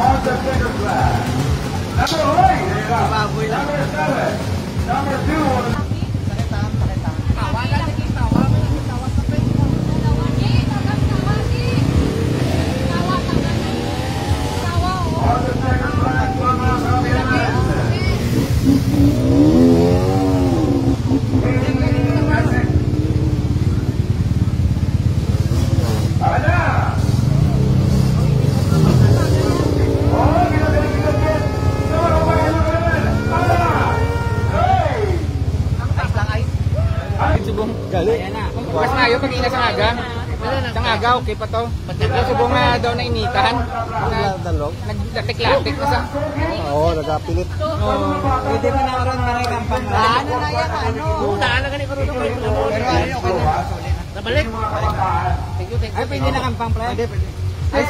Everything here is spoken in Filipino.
on the finger flag. Number 8, number 7, number 2 on the... Subong gali. Bukas na ayo pag ina sa aga. Sa aga okay pa to. Subong nga daw na initan. Nagdatik-latik na sa. Oo, nagapilit. Pwede pa na karon maray kampang. Ano na yan ano? Daan na gani karon. Pero ano okay na. Nabalik. Thank you. Ay pwede na kampang pre. Ay